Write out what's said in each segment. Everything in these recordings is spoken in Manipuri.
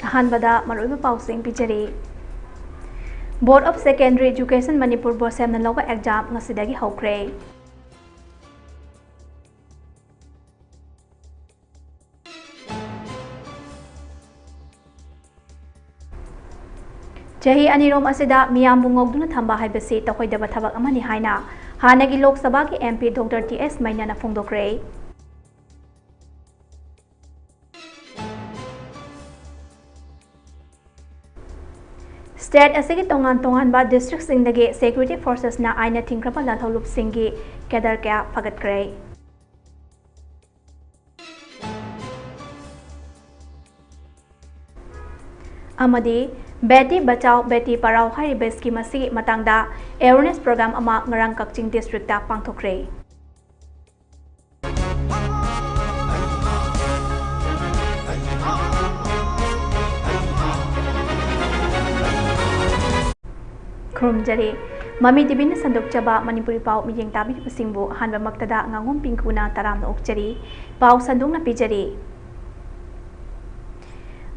अहानबदा मरुइबा पाउसिंग पिजरी board of secondary education Manipur बोसेमना लौबा एग्जाम ngasiदagi हौख्रे चही अनिरोम असिदा मियामबु ngौदुना थंबा हाइबसे तखोइदबा थबक अमनि हाइना हानगी लोक सभा की एमपी डॉक्टर टीएस मैना फोंदोक्रे स्टेट असेगी तोंगान तोंगान बा डिस्ट्रिक्ट सिंगदगी सिक्योरिटी फोर्सेस ना आइना थिंक्रपा लाथौलुप सिंगी केदर क्या फगतक्रे अमदी बेटी बचाओ बेटी पढ़ाओ हाइरिबे स्कीम असिगी मतंगदा अवेयरनेस प्रोग्राम अमा ngarang कक्चिंग डिस्ट्रिक्ट ता पांगथोक्रे खुरुमजरी ममी टीवी ने संदोकचबा मणिपुरी पाव मियेंग ताबिबसिंगबु हानबा मक्तदा nganगोम पिंकूना तरामना ओक्चरी पाव संदोंगना पिजरी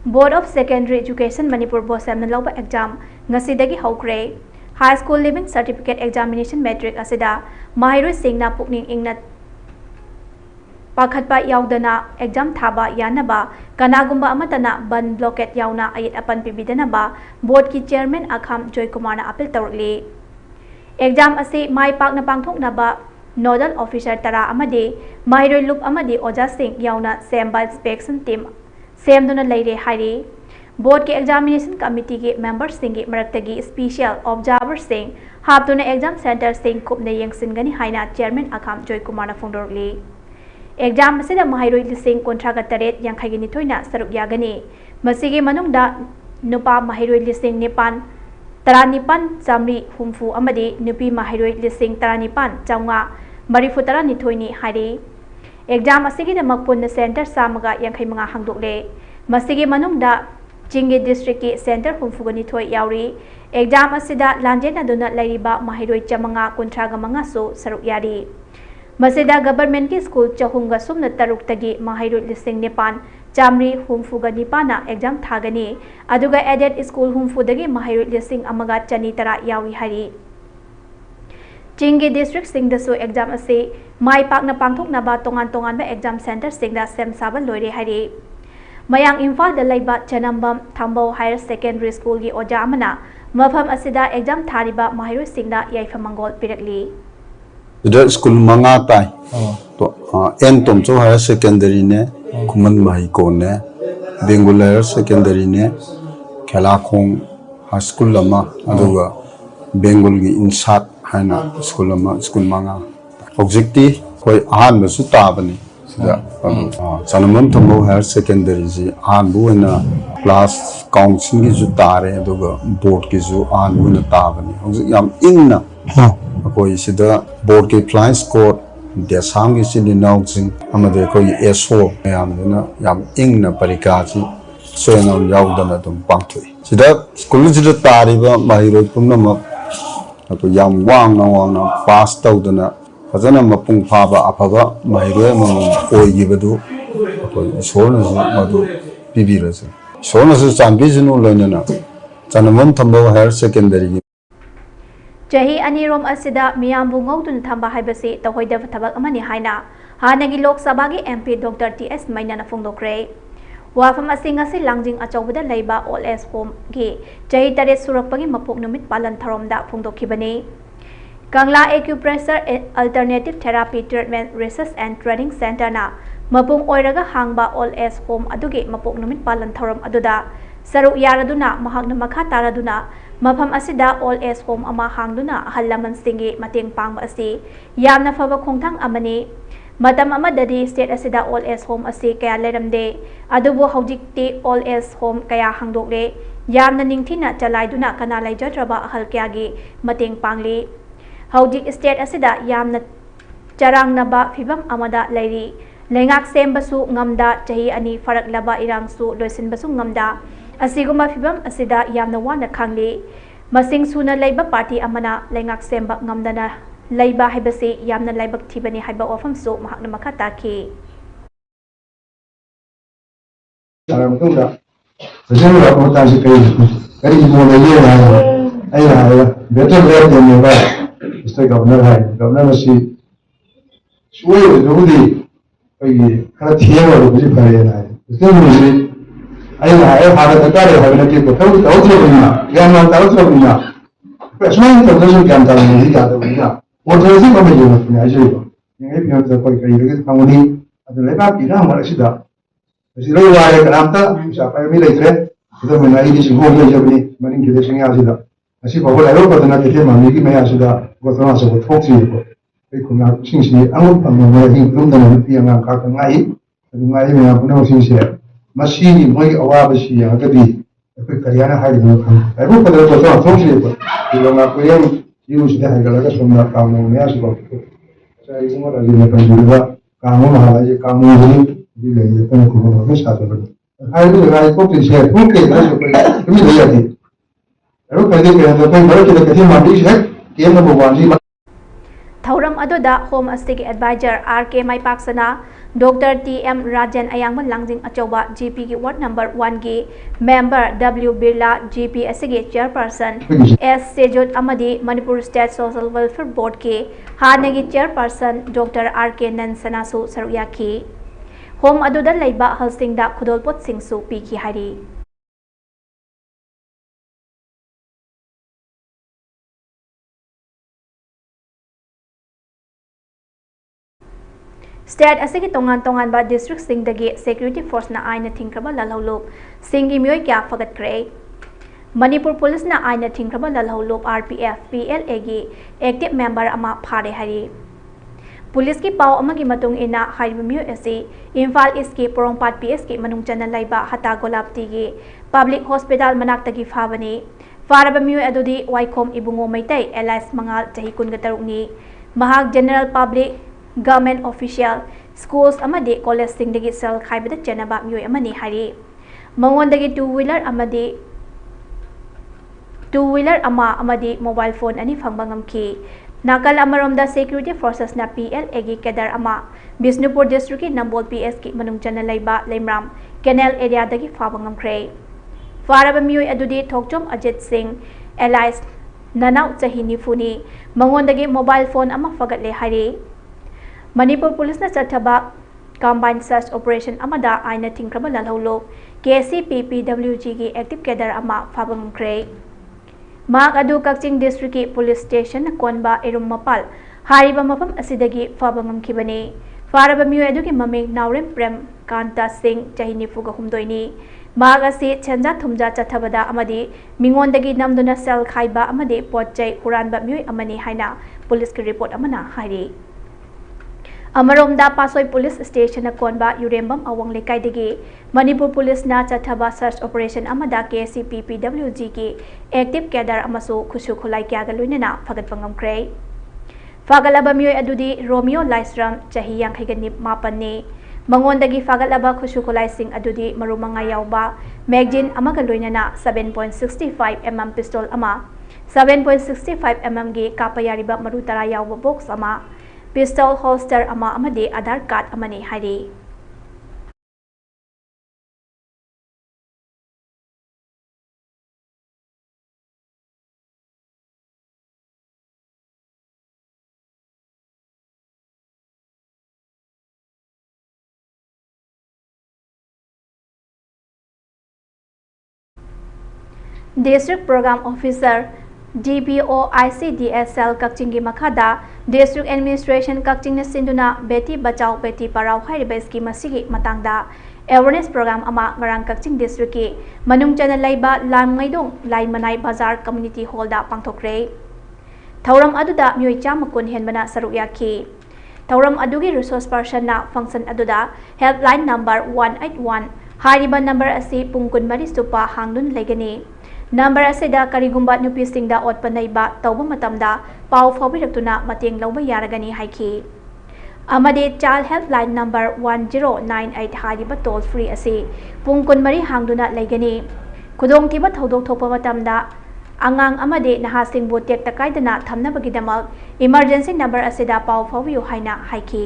board of secondary education Manipur बोसेमना लौबा एग्जाम ngasiदगी हौख्रे high school leaving certificate examination matric असिदा माहिरोय सिंगना पुकनिंग इंगना पाखतपा यावदना एग्जाम थाबा यानबा कनागुंबा अमतना बन ब्लॉकेट यावना अयत अपन पिबिदनबा बोर्ड की चेयरमैन अखाम जॉय कुमारना अपील तौरली एग्जाम असे माय पाकना पांगथोकनबा नोडल ऑफिसर तरा अमदे माहिरोय लुप अमदे ओजा सिंह यावना सेम्बा इंस्पेक्शन टीम सेमदुना लेरे हाइरे बोर्ड के एग्जामिनेशन कमिटी के मेंबर सिंह मरक्तगी स्पेशल ऑब्जर्वर सिंह हापतुना एग्जाम सेंटर सिंह कुपने यंगसिनगनी हाइना चेयरमैन अखाम जॉय कुमारना फोंदोरली एग्जाम असिदा माहिरोय लिसिंग कोंट्रागा तरेट यांखाइगी निथोइना सरुक यागनी मसिगी मनुंगदा नुपा माहिरोय लिसिंग निपान तरानिपान चामरी हुमफु अमदे नुपी माहिरोय लिसिंग तरानिपान चांगा मरिफु तरा निथोइनी हाइरे एग्जाम असिगी दमक पुन्न सेंटर सामगा यांखाइ मंगा हांगदोकले मसिगी मनुंगदा चिंगी डिस्ट्रिक्ट की सेंटर हुमफुगा निथोइ यावरी एग्जाम असिदा लांजेना दुना लैरिबा माहिरोय चमंगा कोंट्रागा मंगा सो सरुक यारी मसिदा गवर्नमेंट की स्कूल चहुंगा सुमन तरुक तगी माहिरोय लिसिंग निपान चामरी हुमफुगा निपाना एग्जाम थागनी अदुगा एडेड स्कूल हुमफुदगी माहिरोय लिसिंग अमगा चनी तरा यावी हारी चिंगी डिस्ट्रिक्ट सिंगदसु एग्जाम असे माय पाकना पांगथोकनबा तोंगान तोंगानबा एग्जाम सेंटर सिंगदा सेम साबा लोइरे हारी मयांग इम्फाल द लैबा Chanambam Thambou higher secondary school की ओजा अमना मफम असिदा एग्जाम थारिबा माहिरोय सिंगदा याइफमंगोल पिरकली इधर स्कूल मंगा ताई तो एन तोमचो हायर सेकेंडरी ने कुमन माही को ने बेंगुल हायर सेकेंडरी ने खेलाखोंग हाई स्कूल लमा अदुगा बेंगुल की इंसात हाइना स्कूल लमा स्कूल मंगा ऑब्जेक्टिव कोई आहान बसु ताबनी सिदा चनमम थमो हायर सेकेंडरी जी आहान बुना क्लास काउंसिल की जो तारे अदुगा बोर्ड की जो आहान बुना ताबनी ऑब्जेक्ट याम इंगना कोई सिदा बोर्ड के फ्लाइंग स्कोर देशांग की सिनी नाउजिंग अमदे कोई एसओ यामदना याम इंगना परिकाची सोयंगम यावदना तुम पांगथोई सिदा स्कूल सिदा तारिबा माहिरोय पुनमक को याम वांगना पास तौदना फजना मपुंग फाबा अफबा माहिरोय मम ओइगिबदु को सोरनसु मदु पिबिरसे सोरनसु चांबिजनु लोइनना चनमन थंबो हायर सेकेंडरी चही अनिरोम असिदा मियामबु ngौदुन थंबा हाइबसे तहोइदब थबक अमनि हाइना हानगी लोक सभा की एमपी डॉक्टर टीएस मैना फोंदोक्रे वाफम असिंग असि लांजिंग अचौबदा लैबा ओल एज होम की चही तरे सुरकपगी मपुक नुमित पालन थरोमदा फोंदोखिबने Kangla acupressure alternative therapy treatment research and training centre ना मपुंग ओइरगा हांगबा ओल एज होम अदुगे मपुक नुमित पालन थरोम अदुदा सरुक यारदुना महागना मखा तारदुना मफम असिदा ओल एज होम अमा हांगदुना अहल लमन सिंगे मतेंग पांगबा असि यामना फबा खोंथांग अमने मतम अमददी स्टेट असिदा ओल एज होम असि कया लेरमदे अदुबो हौजिकते ओल एज होम कया हांगदोकले यामना निंगथिना चलाइदुना कना लैजद्रबा अहल कयागी मतेंग पांगले हौजिक स्टेट असिदा यामना चरांगनबा फिबम अमदा लैरी लेंगाक सेमबसु ngamda chahi ani farak laba irangsu loisinbasu ngamda asiguma fibam asida yamna wana khangli masing suna laiba party amana lengak semba ngamdana laiba haibase yamna laibak thibani haiba ofam so mahakna makha taki Jadi kalau kita sih kari mulai dia ayah betul betul ni ba, istri governor masih suai jadi kalau tiada orang mesti kari na, istri mesti ayah ada kari ada nanti tahu terus yang tahu terus ni, semua itu terus yang tahu ni ada ni, orang terus ni kami juga punya aja itu, yang ini yang terkait kari kamu ni ada lepas kita malah sudah. Jadi lalu ada kenapa siapa yang milih itu? Kita mengenai di sini orang yang jadi mending kita sini aja. Nasi bawa lalu pada nanti kita mami kita aja sudah buat orang sebut fokus itu. Ikutnya sini anggur pemulai ini belum tahu yang angkat ngai, ngai yang punya sini masih ni mui awal masih yang tadi. Tapi kerjanya hari ini kan. Aku pada buat orang fokus itu. Kalau aku yang sudah hari kalau semua kamu ni aja sebab. Saya semua lagi macam juga kamu malah je kamu ini bila dia pun kamu macam satu. Hai itu dengan itu prinsip mungkin ada seperti ini jadi. Lalu kalau kita dapat baru kita kerja mandi sih, kita nak buat ni. Thauram adoda Home Estate Advisor RK Maipaksana Dr. TM Rajan Ayangman Langjing Achoba GP ki Ward number 1 ki Member W Birla GP SG Chairperson S Sejot Amadi Manipur State Social Welfare Board ki Hanagi Chairperson Dr. RK Nansanasu Saruyaki Home aduda laiba halsingda khudolpot singsu piki hari. State asigi tongan ba district singdagi security force na aina thingkraba lalholup singi myoy kya fagat kre. Manipur police na aina thingkraba lalholup RPF PLA gi active member ama phare hari. Police ki pau amagi matung ina haibu myo ase Imphal East ki Porongpat PS ki manung chana laiba hata golapti gi public hospital manakta gi phabani faraba myo adudi waikhom ibungo maitai LS mangal chahi kun gataruk ni mahak general public government official schools amadi college singdagi sel khaibada chanaba myo amani hari mangondagi two wheeler ama amadi mobile phone ani phangbangam ki Nakal Amaromda Security Forces na PLA gi Kedar ama Bisnupur District ki Nambol PS ki manung chana laiba Lemram Canal area dagi fabangam kre Faraba myoy adudi Thokchom Ajit Singh Elias Nanau Chahini Funi mangondagi mobile phone ama fagat le hari Manipur Police na chathaba combined search operation amada aina thingkraba lalholo KCPPWG gi active Kedar ama fabangam kre Mag adu Kakching District ki Police Station na konba Erum Mapal hariba mapam asidagi fabangam kibani faraba myo adu ki maming Naurem Prem Kanta Singh chahini fuga humdoini mag asi chenja thumja chathabada amadi mingondagi namduna sel khaiba amadi potchai huranba myo amani haina police ki report amana hairi Amaromda Pasoi Police Station na konba Urembam awang lekai digi Manipur Police na chathaba search operation amada KCPPWG ki active Kedar amasu khushu khulai kya galuina fagat pangam kre fagalaba myoy adudi Romeo Laisram chahi yang khaigani mapanni mangondagi fagalaba khushu khulai sing adudi marumanga yawba magazine amaga loinana 7.65 mm pistol ama 7.65 mm gi kapayariba maru tara yawba box ama pistol holster ama amadi Aadhaar card amani hari District Program Officer DBO ICDSL Kakching gi makhada District Administration Kakching na sinduna Beti Bachao Beti Parao hairiba scheme asigi matangda awareness program ama ngarang Kakching District ki manung chana laiba lamngaidong Laimanai Bazar Community Hall da pangthokre Thauram aduda myoy chamakun henbana saruk yakhi Thauram adugi resource person na function aduda helpline number 181 hariba number asi pungkun mari supa hangdun legani Number asida karigumba nupisingda otpanaiba tauba matamda pau fabiratuna mateng lauba yaragani haiki amade child helpline number 1098 hariba toll free asi pungkun mari hangduna legani khudong tiba thodok thopa matamda angang amade nahasing botek takaidana thamnabagidamal emergency number asida pau fabiyu haina haiki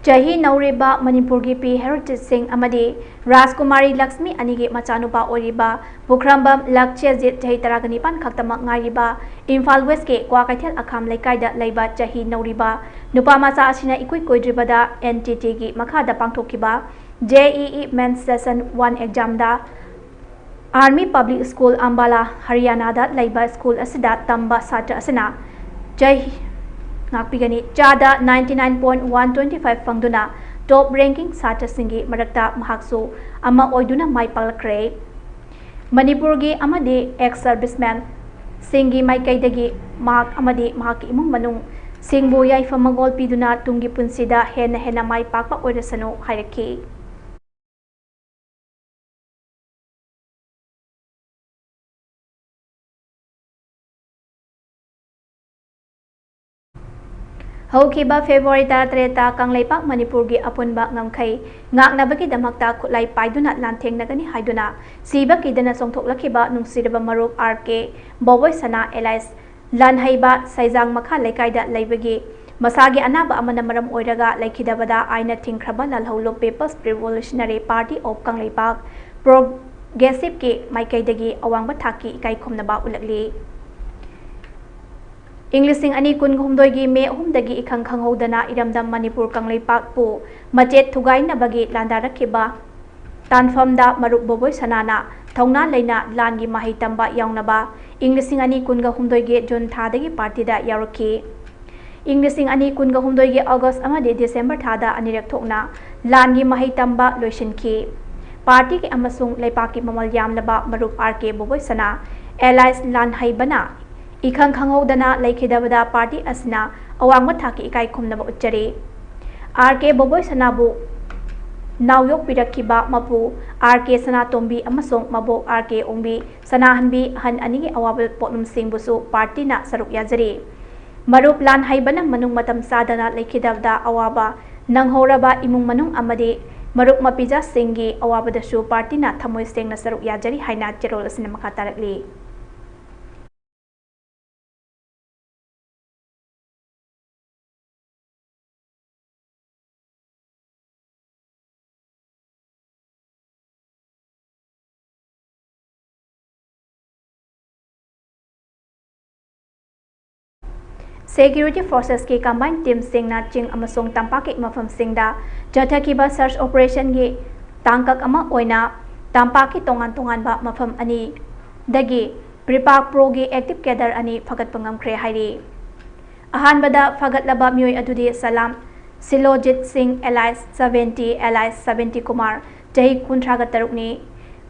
Chahi Nauriba Manipuri P Heritage Singh Amadi Rajkumari Lakshmi Anigi Machanupa Oriba Bukrambam Lakchezit Chahi Taragnipan Kaktamak Ngariba Imphal West ke Kwakaithel Akham Lekaida Leiba Chahi Nauriba Nupa Macha Asina Ikui Koidribada NTT gi Makhada Pangthokiba JEE Men's Session 1 Exam da Army Public School Ambala Haryana da Leiba School Asida Tamba Satra Asina Chahi Ngakpigani Chada 99.125 Fangduna Top Ranking Satra Singi Marakta Mahaksu Ama Oiduna Mai Palakre Manipurgi Amadi ex-serviceman Singi Mai Kaidagi Mak Amadi Mahaki Imung Manung Singbu Yai Famagol Piduna Tungi Punsida Hena Mai Pakpa Oidasano Hairaki Haukiba February 3 Kangleipak Manipurgi Apunba Ngamkai Ngaknabagi Damakta Kutlai Paiduna Lanteng Nagani Haiduna Siba Kidana Songthoklakiba Nungsiraba Marup RK Boboy Sana Elias Lanhaiba Saizang Makha Lekaida Laibagi Masagi Anaba Amana Maram Oiraga Laikidabada Aina Tingkraba Lalholo People's Revolutionary Party of Kangleipak Progressive Ke Maikaidagi Awangba Thaki Ikaikhomnaba Ulakli Englising ani kun humdoi me humdagi ikhang khanghodana iramdam Manipur Kangleipak pu machet thugai na bagi landarakiba tanfamda maruk boboy sanana thongna leina langi mahi tamba yaunaba Englising ani kun ga humdoi ge June thadagi party da yaraki Englising ani kun ga humdoi ge August amadi December thada anirak thokna langi mahi tamba loishinki party ke amasung leipaki mamal yamlaba maruk RK boboy sana allies lan haibana Ikhang khanghodana laikhidabada party asna awangma thaki ikai khumnaba uchari RK Boboy Sanabu Nawyok Pirakiba Mapu RK Sana Tombi amasong Mabok RK Ongbi Sanahanbi Han Anigi Awabel Potnum Singbusu party na saruk yazari Marup lan haibana manung matam sadana laikhidabada awaba nanghoraba imung manung amadi Marup Mapija Singi awabadasu party na thamoi seng na saruk yazari haina cherol asina makatarakli Security Forces ke combined team singna ching amasong tampaki mafam singda jathakiba search operation gi tangkak ama oina tampaki tongan ba mafam ani dagi pripak pro gi active cadre ani phagat pangam khre hairi ahan bada phagat laba myoi adudi salam Silojit Singh Elias 70 Elias 70 Kumar jahi kuntraga tarukni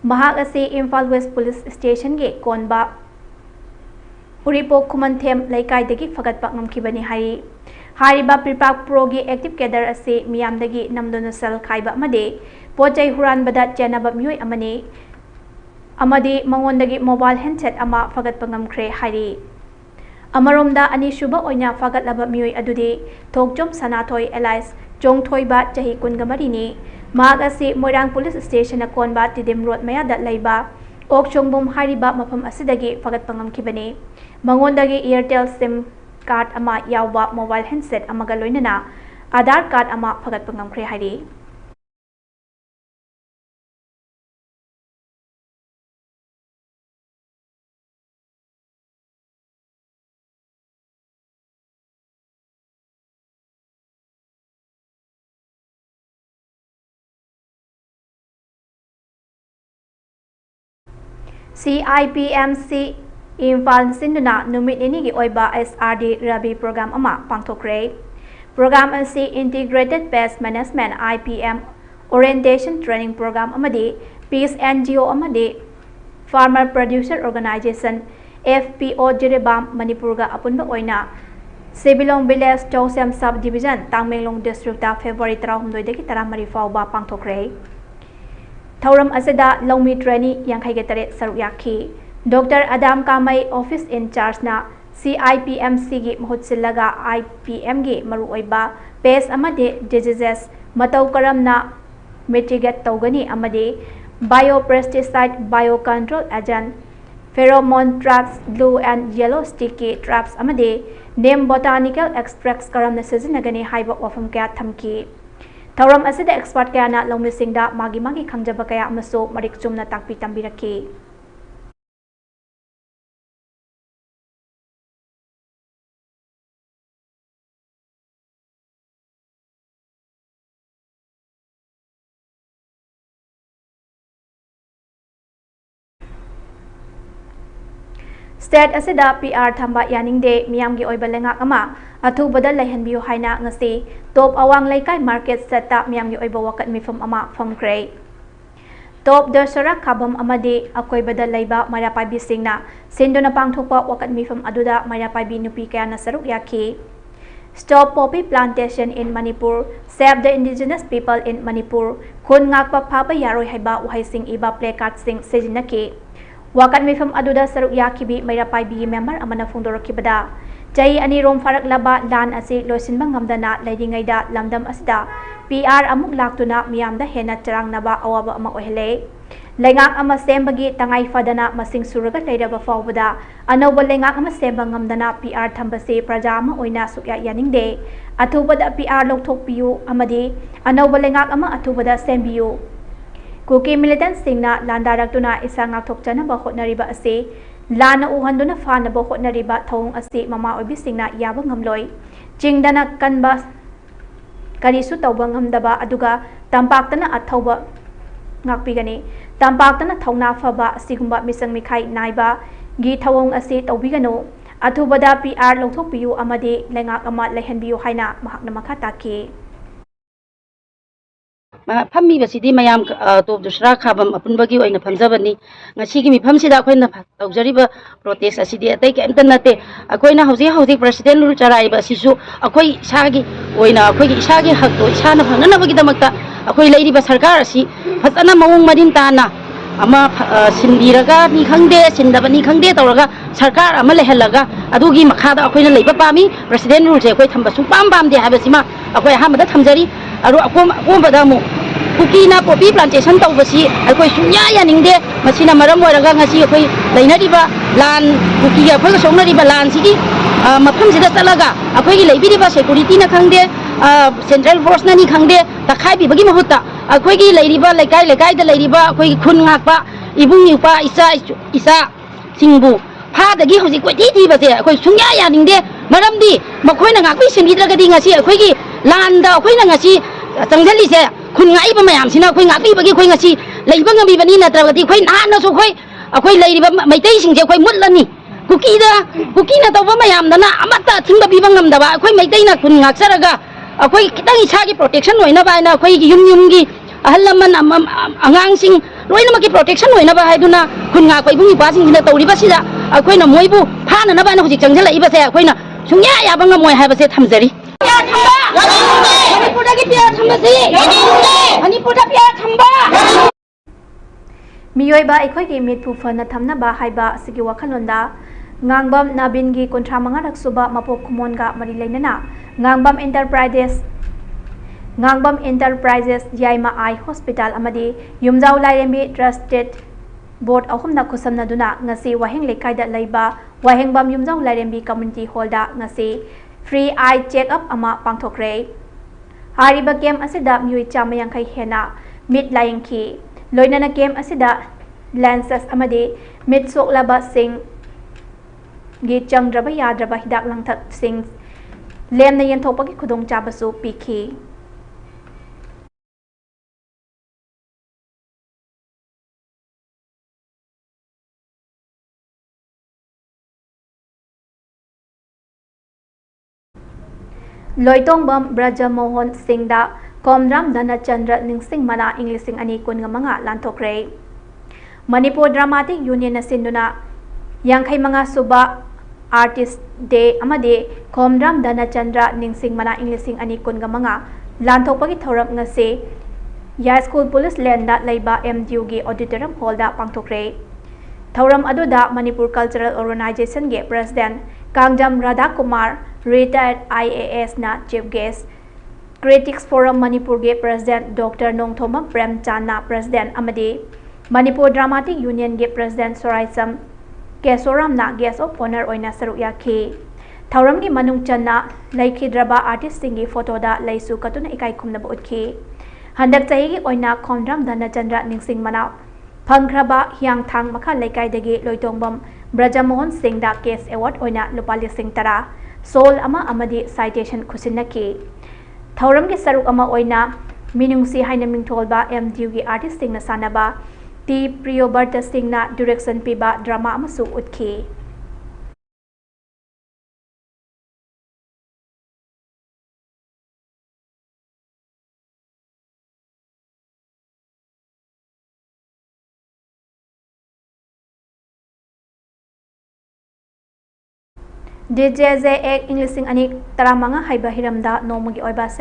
mahak ase Imphal West Police Station ge konba Uripo Kumanthem Laikai Fagat Paknam Kibani Hari Hariba Pripak Progi Active Cadre Ase Miyamdagi Namdona Sal Kaiba Made Pojai Huran Badat Janaba Mui Amane Amadi Mangondagi Mobile Handset Ama Fagat Pangam Kre Hari Amaromda Ani Shuba Oina Fagat Laba Mui Adude Togjom Sanatoy Elias Jong Toyba Jahi Kungamarini Mag Ase Moirang Police Station Akonba Tidim Road Maya Dat Laiba Okchongbom Hariba Mapam Asidagi Fagat Pangam Kibane Mangondagi Airtel SIM card ama yawba mobile handset amaga loinana Aadhaar card ama Fagat Pangam Kre Hari CIPMC Imphal Sinduna Numit Inigi Oiba SRD Rabi Program Ama Pangthokre Program asi Integrated Pest Management IPM Orientation Training Program Amadi Peace NGO Amadi Farmer Producer Organization FPO Jiribam Manipurga Apunba Oina Sibilong Village Chosem Subdivision Tangmenglong District February 3 Taramari Fauba Pangthokre Thauram Aseda Longmi Training Yankhaigetare Saruyaki Dr. Adam Kamai Office in Charge na CIPMC gi Mahutsilaga IPM gi Maruoiba Pest amade diseases Matau Karam na mitigate Togani amade Biopesticide Biocontrol Agent Pheromone traps Blue and Yellow Sticky traps amade Name Botanical Extracts Karam na Sizinagani Haiba Wafam Kaya Thamki ꯊꯧꯔꯝ ꯑꯁꯤꯗ ꯑꯦꯛꯁꯄꯔꯠ ꯀꯌꯥꯅ ꯂꯧꯃꯤꯁꯤꯡꯗ ꯃꯥꯒꯤ ꯈꯪꯖꯕ ꯀꯌꯥ ꯑꯃꯁꯨ ꯃꯔꯤꯛ ꯆꯨꯝꯅ ꯇꯥꯛꯄꯤ ꯇꯝꯕꯤꯔꯛꯈꯤ꯫ ꯁ꯭ꯇꯦꯠ ꯑꯁꯤꯗ PR ꯊꯝꯕ ꯌꯥꯅꯤꯡꯗꯦ ꯃꯤꯌꯥꯝꯒꯤ ꯑꯣꯏꯕ ꯂꯩꯉꯥꯛ ꯑꯃ ꯑꯊꯨꯕꯗ ꯂꯩꯍꯟꯕꯤꯌꯨ ꯍꯥꯏꯅ ꯉꯁꯤ ꯇꯣꯞ ꯑꯋꯥꯡ ꯂꯩꯀꯥꯏ ꯃꯥꯔꯀꯦꯠ ꯁꯦꯠꯇ ꯃꯤꯌꯥꯝꯒꯤ ꯑꯣꯏꯕ ꯋꯥꯀꯠ ꯃꯤꯐꯝ ꯑꯃ ꯐꯝꯈ꯭ꯔꯦ꯫ ꯇꯣꯞ ꯗꯁꯔꯥ ꯈꯥꯕꯝ ꯑꯃꯗꯤ ꯑꯀꯣꯏꯕꯗ ꯂꯩꯕ ꯃꯩꯔꯥꯄꯥꯏꯕꯤꯁꯤꯡꯅ ꯁꯤꯟꯗꯨꯅ ꯄꯥꯡꯊꯣꯛꯄ ꯋꯥꯀꯠ ꯃꯤꯐꯝ ꯑꯗꯨꯗ ꯃꯩꯔꯥꯄꯥꯏꯕꯤ ꯅꯨꯄꯤ ꯀꯌꯥꯅ ꯁꯔꯨꯛ ꯌꯥꯈꯤ꯫ Stop Poppy Plantation in Manipur, Save the Indigenous People in Manipur, ꯈꯨꯟ ꯉꯥꯛꯄ ꯐꯥꯕ ꯌꯥꯔꯣꯏ ꯍꯥꯏꯕ ꯋꯥꯍꯩꯁꯤꯡ ꯏꯕ ꯄ꯭ꯂꯦꯀꯥꯔꯗꯁꯤꯡ ꯁꯤꯖꯤꯟꯅꯈꯤ꯫ ꯋꯥꯀꯠ ꯃꯤꯐꯝ ꯑꯗꯨꯗ ꯁꯔꯨꯛ ꯌꯥꯈꯤꯕꯤ ꯃꯩꯔꯥꯄꯥꯏꯕꯤꯒꯤ ꯃꯦꯝꯕꯔ ꯑꯃꯅ ꯐꯣꯡꯗꯣꯔꯛꯈꯤꯕꯗ ꯆꯍꯤ ꯑꯅꯤꯔꯣꯝ ꯐꯥꯔꯛꯂꯕ ꯂꯥꯟ ꯑꯁꯤ ꯂꯣꯏꯁꯤꯟꯕ ꯉꯝꯗꯅ ꯂꯩꯔꯤꯉꯩꯗ ꯂꯝꯗꯝ ꯑꯁꯤꯗ PR ꯑꯃꯨꯛ ꯂꯥꯛꯇꯨꯅ ꯃꯤꯌꯥꯝꯗ ꯍꯦꯟꯅ ꯆꯔꯥꯡꯅꯕ ꯑꯋꯥꯕ ꯑꯃ ꯑꯣꯏꯍꯜꯂꯦ꯫ ꯂꯩꯉꯥꯛ ꯑꯃ ꯁꯦꯝꯕꯒꯤ ꯇꯉꯥꯏ ꯐꯗꯅ ꯃꯁꯤꯡ ꯁꯨꯔꯒ ꯂꯩꯔꯕ ꯐꯥꯎꯕꯗ ꯑꯅꯧꯕ ꯂꯩꯉꯥꯛ ꯑꯃ ꯁꯦꯝꯕ ꯉꯝꯗꯅ PR ꯊꯝꯕꯁꯤ ꯄ꯭ꯔꯖꯥ ꯑꯃ ꯑꯣꯏꯅ ꯁꯨꯛꯌꯥ ꯌꯥꯅꯤꯡꯗꯦ꯫ ꯑꯊꯨꯕꯗ PR ꯂꯧꯊꯣꯛꯄꯤꯌꯨ ꯑꯃꯗꯤ ꯑꯅꯧꯕ ꯂꯩꯉꯥꯛ ꯑꯃ ꯑꯊꯨꯕꯗ ꯁꯦꯝꯕꯤꯌꯨ꯫ ꯀꯨꯀꯤ ꯃꯤꯂꯤꯇꯦꯟꯠꯁꯤꯡꯅ ꯂꯥꯟꯗꯥꯔꯛꯇꯨꯅ ꯏꯁꯥ ꯉꯥꯛꯊꯣꯛꯆꯅꯕ ꯍꯣꯠꯅꯔꯤꯕ ꯑꯁꯤ ꯂꯥꯟꯅ ꯎꯍꯟꯗꯨꯅ ꯐꯥꯅꯕ ꯍꯣꯠꯅꯔꯤꯕ ꯊꯧꯑꯣꯡ ꯑꯁꯤ ꯃꯃꯥ ꯑꯣꯏꯕꯤꯁꯤꯡꯅ ꯌꯥꯕ ꯉꯝꯂꯣꯏ꯫ ꯆꯤꯡꯗꯅ ꯀꯟꯕ ꯀꯔꯤꯁꯨ ꯇꯧꯕ ꯉꯝꯗꯕ ꯑꯗꯨꯒ ꯇꯝꯄꯥꯛꯇꯅ ꯑꯊꯧꯕ ꯉꯥꯛꯄꯤꯒꯅꯤ꯫ ꯇꯝꯄꯥꯛꯇꯅ ꯊꯧꯅꯥ ꯐꯕ ꯑꯁꯤꯒꯨꯝꯕ ꯃꯤꯆꯪ ꯃꯤꯈꯥꯏ ꯅꯥꯏꯕꯒꯤ ꯊꯧꯑꯣꯡ ꯑꯁꯤ ꯇꯧꯕꯤꯒꯅꯨ꯫ ꯑꯊꯨꯕꯗ PR ꯂꯧꯊꯣꯛꯄꯤꯌꯨ ꯑꯃꯗꯤ ꯂꯩꯉꯥꯛ ꯑꯃ ꯂꯩꯍꯟꯕꯤꯌꯨ ꯍꯥꯏꯅ ꯃꯍꯥꯛꯅ ꯃꯈꯥ ꯇꯥꯈꯤ꯫ ꯐꯝꯃꯤꯕꯁꯤꯗꯤ ꯃꯌꯥꯝ ꯇꯣꯞ ꯗꯨꯁꯔꯥ ꯈꯥꯕꯝ ꯑꯄꯨꯟꯕꯒꯤ ꯑꯣꯏꯅ ꯐꯝꯖꯕꯅꯤ꯫ ꯉꯁꯤꯒꯤ ꯃꯤꯐꯝꯁꯤꯗ ꯑꯩꯈꯣꯏꯅ ꯇꯧꯖꯔꯤꯕ ꯄ꯭ꯔꯣꯇꯦꯁ ꯑꯁꯤꯗꯤ ꯑꯇꯩ ꯀꯩꯝꯇ ꯅꯠꯇꯦ꯫ ꯑꯩꯈꯣꯏꯅ ꯍꯧꯖꯤꯛ ꯄ꯭ꯔꯦꯁꯤꯗꯦꯟꯠ ꯔꯨꯜ ꯆꯂꯥꯏꯔꯤꯕ ꯑꯁꯤꯁꯨ ꯑꯩꯈꯣꯏ ꯏꯁꯥꯒꯤ ꯑꯣꯏꯅ ꯑꯩꯈꯣꯏꯒꯤ ꯏꯁꯥꯒꯤ ꯍꯛꯇꯣ ꯏꯁꯥꯅ ꯐꯪꯅꯅꯕꯒꯤꯗꯃꯛꯇ ꯑꯩꯈꯣꯏ ꯂꯩꯔꯤꯕ ꯁꯔꯀꯥꯔ ꯑꯁꯤ ꯐꯖꯅ ꯃꯑꯣꯡ ꯃꯔꯤꯟ ꯇꯥꯅ ꯑꯃ ꯁꯤꯟꯕꯤꯔꯒ ꯅꯤ ꯈꯪꯗꯦ ꯁꯤꯟꯗꯕꯅꯤ ꯈꯪꯗꯦ ꯇꯧꯔꯒ ꯁꯔꯀꯥꯔ ꯑꯃ ꯂꯩꯍꯜꯂꯒ ꯑꯗꯨꯒꯤ ꯃꯈꯥꯗ ꯑꯩꯈꯣꯏꯅ ꯂꯩꯕ ꯄꯥꯝꯃꯤ꯫ ꯄ꯭ꯔꯦꯁꯤꯗꯦꯟꯠ ꯔꯨꯜꯁꯦ ꯑꯩꯈꯣꯏ ꯊꯝꯕ ꯁꯨꯡꯄꯥꯝ ꯄꯥꯝꯗꯦ ꯍꯥꯏꯕꯁꯤꯃ ꯑꯩꯈꯣꯏ ꯑꯍꯥꯟꯕꯗ ꯊꯝꯖꯔꯤ꯫ ꯑꯀꯣꯟꯕꯗ ꯑꯃꯨꯛ ꯀꯨꯀꯤꯅ ꯄꯣꯄꯤ ꯄ꯭ꯂꯥꯟꯇꯦꯁꯟ ꯇꯧꯕꯁꯤ ꯑꯩꯈꯣꯏ ꯁꯨꯡꯌꯥ ꯌꯥꯅꯤꯡꯗꯦ꯫ ꯃꯁꯤꯅ ꯃꯔꯝ ꯑꯣꯏꯔꯒ ꯉꯁꯤ ꯑꯩꯈꯣꯏ ꯂꯩꯅꯔꯤꯕ ꯂꯥꯟ ꯀꯨꯀꯤꯒ ꯑꯩꯈꯣꯏꯒ ꯁꯣꯛꯅꯔꯤꯕ ꯂꯥꯟꯁꯤꯒꯤ ꯃꯐꯝꯁꯤꯗ ꯆꯠꯂꯒ ꯑꯩꯈꯣꯏꯒꯤ ꯂꯩꯕꯤꯔꯤꯕ ꯁꯦꯀꯨꯔꯤꯇꯤꯅ ꯈꯪꯗꯦ ꯁꯦꯟꯇ꯭ꯔꯦꯜ ꯐꯣꯔꯁꯅꯅꯤ ꯈꯪꯗꯦ ꯇꯛꯈꯥꯏꯕꯤꯕꯒꯤ ꯃꯍꯨꯠꯇ ꯑꯩꯈꯣꯏꯒꯤ ꯂꯩꯔꯤꯕ ꯂꯩꯀꯥꯏ ꯂꯩꯀꯥꯏꯗ ꯂꯩꯔꯤꯕ ꯑꯩꯈꯣꯏꯒꯤ ꯈꯨꯟ ꯉꯥꯛꯄ ꯏꯕꯨꯡ ꯏꯄ꯭ꯋꯥ ꯏꯆꯥꯁꯤꯡꯕꯨ ꯐꯥꯗꯒꯤ ꯍꯧꯖꯤꯛ ꯀꯣꯏꯊꯤ ꯊꯤꯕꯁꯦ ꯑꯩꯈꯣꯏ ꯁꯨꯡꯌꯥ ꯌꯥꯅꯤꯡꯗꯦ꯫ ꯃꯔꯝꯗꯤ ꯃꯈꯣꯏꯅ ꯉꯥꯛꯄꯤ ꯁꯦꯟꯕꯤꯗ꯭ꯔꯒꯗꯤ ꯉꯁꯤ ꯑꯩꯈꯣꯏꯒꯤ ꯂꯥꯟꯗ ꯑꯩꯈꯣꯏꯅ ꯉꯁꯤ ꯆꯪꯁꯤꯜꯂꯤꯁꯦ ꯈꯨꯟ ꯉꯥꯛꯏꯕ ꯃꯌꯥꯝꯁꯤꯅ ꯑꯩꯈꯣꯏ ꯉꯥꯛꯄꯤꯕꯒꯤ ꯑꯩꯈꯣꯏ ꯉꯁꯤ ꯂꯩꯕ ꯉꯝꯃꯤꯕꯅꯤ꯫ ꯅꯠꯇ꯭ꯔꯒꯗꯤ ꯑꯩꯈꯣꯏ ꯅꯍꯥꯟꯅꯁꯨ ꯑꯩꯈꯣꯏ ꯂꯩꯔꯤꯕ ꯃꯩꯇꯩꯁꯤꯡꯁꯦ ꯑꯩꯈꯣꯏ ꯃꯨꯠꯂꯅꯤ꯫ ꯀꯨꯀꯤꯅ ꯇꯧꯕ ꯃꯌꯥꯝꯗꯅ ꯑꯃꯠꯇ ꯑꯊꯤꯡꯕ ꯄꯤꯕ ꯉꯝꯗꯕ ꯑꯩꯈꯣꯏ ꯃꯩꯇꯩꯅ ꯈꯨꯟ ꯉꯥꯛꯆꯔꯒ ꯑꯩꯈꯣꯏ ꯈꯤꯇꯪ ꯏꯁꯥꯒꯤ ꯄ꯭ꯔꯣꯇꯦꯛꯁꯟ ꯑꯣꯏꯅꯕ ꯍꯥꯏꯅ ꯑꯩꯈꯣꯏꯒꯤ ꯌꯨꯝꯒꯤ ꯑꯍꯜ ꯂꯃꯟ ꯑꯉꯥꯡꯁꯤꯡ ꯂꯣꯏꯅꯃꯛꯀꯤ ꯄ꯭ꯔꯣꯇꯦꯛꯁꯟ ꯑꯣꯏꯅꯕ ꯍꯥꯏꯗꯨꯅ ꯈꯨꯟ ꯉꯥꯛꯄ ꯏꯕꯨꯡ ꯏꯄ꯭ꯋꯥꯁꯤꯡꯁꯤꯅ ꯇꯧꯔꯤꯕꯁꯤꯗ ꯑꯩꯈꯣꯏꯅ ꯃꯣꯏꯕꯨ ꯐꯥꯅꯅꯕ ꯍꯥꯏꯅ ꯍꯧꯖꯤꯛ ꯆꯪꯁꯤꯜꯂꯛꯏꯕꯁꯦ ꯑꯩꯈꯣꯏꯅ ꯁꯨꯡꯌꯥ ꯌꯥꯕ ꯉꯝꯃꯣꯏ ꯍꯥꯏꯕꯁꯦ ꯊꯝꯖꯔꯤ꯫ ꯃꯅꯤꯄꯨꯔꯗꯒꯤ PR ꯊꯝꯕꯁꯤ ꯃꯅꯤꯄꯨꯔꯗ PR ꯊꯝꯕ ꯃꯤꯑꯣꯏꯕ ꯑꯩꯈꯣꯏꯒꯤ ꯃꯤꯠꯄꯨ ꯐꯅ ꯊꯝꯅꯕ ꯍꯥꯏꯕ ꯑꯁꯤꯒꯤ ꯋꯥꯈꯜꯂꯣꯟꯗ ꯉꯥꯡꯕꯝ ꯅꯕꯤꯟꯒꯤ 34ꯔꯛ ꯁꯨꯕ ꯃꯄꯣꯛ ꯀꯨꯝꯑꯣꯟꯒ ꯃꯔꯤ ꯂꯩꯅꯅ ꯉꯥꯡꯕꯝ ꯏꯟꯇꯔꯄ꯭ꯔꯥꯏꯖꯦꯁ ꯌꯥꯏꯃ ꯑꯥꯏ ꯍꯣꯁꯄꯤꯇꯥꯜ ꯑꯃꯗꯤ ꯌꯨꯝꯖꯥꯎ ꯂꯥꯏꯔꯦꯝꯕꯤ ꯇ꯭ꯔꯁꯇꯦꯠ ꯕꯣꯔꯗ ꯑꯍꯨꯝꯅ ꯈꯨꯠꯁꯝꯅꯗꯨꯅ ꯉꯁꯤ ꯋꯥꯍꯦꯡ ꯂꯩꯀꯥꯏꯗ ꯂꯩꯕ ꯋꯥꯍꯦꯡꯕꯝ ꯌꯨꯝꯖꯥꯎ ꯂꯥꯏꯔꯦꯝꯕꯤ ꯀꯝꯃ꯭ꯌꯨꯅꯤꯇꯤ ꯍꯣꯜꯗ ꯉꯁꯤ ꯐ꯭ꯔꯤ ꯑꯥꯏ ꯆꯦꯛ ꯑꯞ ꯑꯃ ꯄꯥꯡꯊꯣꯛꯈ꯭ꯔꯦ꯫ ꯍꯥꯏꯔꯤꯕ ꯀꯦꯝꯞ ꯑꯁꯤꯗ ꯃꯤꯑꯣꯏ 150 ꯍꯦꯟꯅ ꯃꯤꯠ ꯂꯥꯌꯦꯡꯈꯤ꯫ ꯂꯣꯏꯅꯅ ꯀꯦꯝꯞ ꯑꯁꯤꯗ ꯂꯦꯟꯁꯦꯁ ꯑꯃꯗꯤ ꯃꯤꯠ ꯁꯣꯛꯂꯕꯁꯤꯡꯒꯤ ꯆꯪꯗ꯭ꯔꯕ ꯌꯥꯗ꯭ꯔꯕ ꯍꯤꯗꯥꯛ ꯂꯥꯡꯊꯛꯁꯤꯡ ꯂꯦꯝꯅ ꯌꯦꯟꯊꯣꯛꯄꯒꯤ ꯈꯨꯗꯣꯡꯆꯥꯕꯁꯨ ꯄꯤꯈꯤ꯫ ꯂꯣꯏꯇꯣꯡꯕꯝ ꯕ꯭ꯔꯖꯃꯣꯍꯟ ꯁꯤꯡꯗ ꯀꯣꯝꯔꯥꯝ ꯙꯅꯆꯟꯗ꯭ꯔ ꯅꯤꯡꯁꯤꯡ ꯃꯅꯥ ꯏꯪ 2015 ꯂꯥꯟꯊꯣꯛꯈ꯭ꯔꯦ꯫ ꯃꯅꯤꯄꯨꯔ ꯗ꯭ꯔꯥꯃꯥꯇꯤꯛ ꯌꯨꯅꯤꯌꯟꯅ ꯁꯤꯟꯗꯨꯅ 55ꯁꯨꯕ ꯑꯥꯔꯇꯤꯁꯠ ꯗꯦ ꯑꯃꯗꯤ ꯀꯣꯝꯔꯥꯝ ꯙꯅꯆꯟꯗ꯭ꯔ ꯅꯤꯡꯁꯤꯡ ꯃꯅꯥ ꯏꯪ 2015 ꯂꯥꯟꯊꯣꯛꯄꯒꯤ ꯊꯧꯔꯝ ꯉꯁꯤ ꯌꯥꯏꯁ꯭ꯀꯨꯜ ꯄꯨꯂꯤꯁ ꯂꯦꯟꯗ ꯂꯩꯕ MDUꯒꯤ ꯑꯣꯗꯤꯇꯣꯔꯤꯌꯝ ꯍꯣꯜꯗ ꯄꯥꯡꯊꯣꯛꯈ꯭ꯔꯦ꯫ ꯊꯧꯔꯝ ꯑꯗꯨꯗ ꯃꯅꯤꯄꯨꯔ ꯀꯜꯆꯔꯦꯜ ꯑꯣꯔꯒꯅꯥꯏꯖꯦꯁꯟꯒꯤ ꯄ꯭ꯔꯦꯁꯤꯗꯦꯟꯠ ꯀꯥꯡꯖꯝ ꯔꯥꯙꯥꯀꯨꯃꯥꯔ, ꯔꯤꯇꯥꯌꯔꯗ IASꯅ ꯆꯤꯐ ꯒꯦꯁꯠ, ꯀ꯭ꯔꯤꯇꯤꯛꯁ ꯐꯣꯔꯝ ꯃꯅꯤꯄꯨꯔꯒꯤ ꯄ꯭ꯔꯦꯁꯤꯗꯦꯟꯠ ꯗꯣꯛꯇꯔ ꯅꯣꯡꯊꯣꯝꯕꯝ ꯄ꯭ꯔꯦꯝꯆꯥꯟꯗꯅ ꯄ꯭ꯔꯦꯁꯤꯗꯦꯟꯠ ꯑꯃꯗꯤ ꯃꯅꯤꯄꯨꯔ ꯗ꯭ꯔꯥꯃꯥꯇꯤꯛ ꯌꯨꯅꯤꯌꯟꯒꯤ ꯄ꯭ꯔꯦꯁꯤꯗꯦꯟꯠ ꯁꯣꯔꯥꯏꯁꯝ ꯀꯦꯁꯣꯔꯥꯝꯅ ꯒꯦꯁꯠ ꯑꯣꯐ ꯑꯣꯅꯔ ꯑꯣꯏꯅ ꯁꯔꯨꯛ ꯌꯥꯈꯤ꯫ Thauramgi manung channa laikhidraba artist singi photoda laisu katuna ikai khumnaba utki. Handak chahigi oina Khomram Dhanachandra ningsing mana Phangkraba Hyang Thang Makha Laikai Loitongbam Brajamohan Singh da Case Award oina lupa lising tara Sol ama amadi citation khusinaki. Thauramgi saruk ama oina Minungsi haina mingtholba MDU gi artist sing na sanaba T Priyobarta Singh na direction piba drama amasu utki. DJZ English Anik Taramanga Haiba Hiramda Nomagi Oiba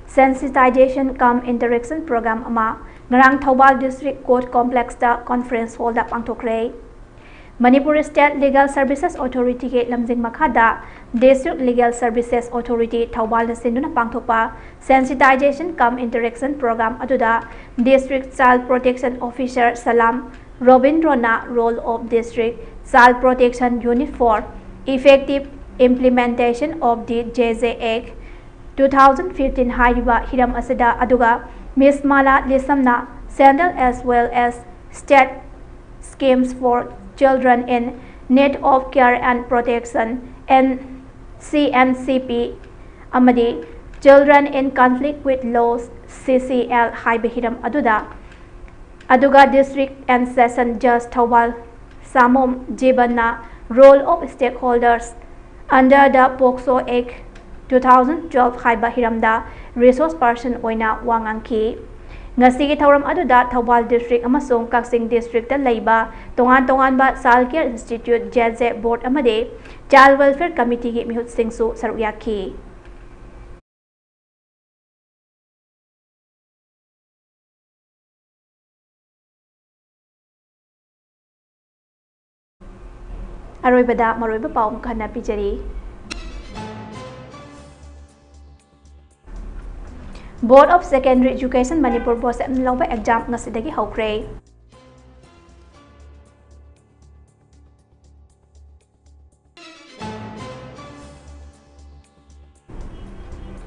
Sensitization Cum Interaction Program Ama Ngarang Thobal District Court Complex da Conference Hall da Pangtokre Manipuri State Legal Services Authority ke Lamjing Makhada District Legal Services Authority Thobal da Sinduna Pangtokpa Sensitization Cum Interaction Program aduda District Child Protection Officer Salam Robindrona Role of District Child Protection Unit 4 Effective implementation of the JZ Act 2015 Haiba Hiram Asada Aduga Miss Mala Lisamna Sandal as well as state schemes for children in need of care and protection and CMCP Amadi Children in Conflict with Laws CCL Haiba Hiram Aduga District and Session Judge Thawal Samom Jibana Role of stakeholders under the POCSO Act 2012 Haiba Hiramda Resource Person Oina Wangangki Ngasigi Thauram aduda Thawal District amasung Kaksing District da laiba tongan ba Salcare Institute JZ Board amade Child Welfare Committee gi mihut singsu sarukyaki Aroibada maroiba pau mukhanna pijari Board of Secondary Education Manipur Board lauba exam ngasidagi hawkre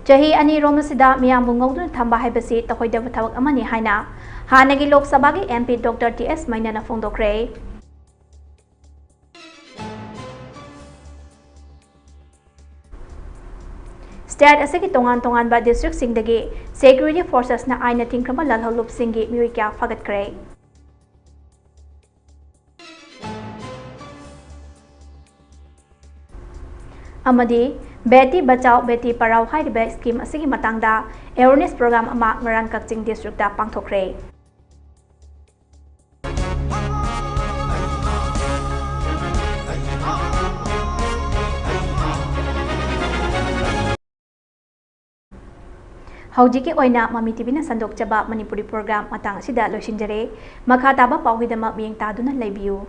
Chahi ani romasida miyambu ngawduna thamba haibasi tahoidaba thawak amani haina hanagi Lok Sabha gi MP Dr. TS Mainana fongdokre State asagi tongan ba district singdagi security forces na aina tingkrama lalhalup singi miwi kya fagat kre Amadi Beti Bachao Beti Parao hairiba scheme asigi matangda awareness program ama ngarang Kakching district da pangthokre Haujiki oina Mami TV na sandok chaba Manipuri program matang sida loisinjare makha taba pawhidama miyeng taduna laibiu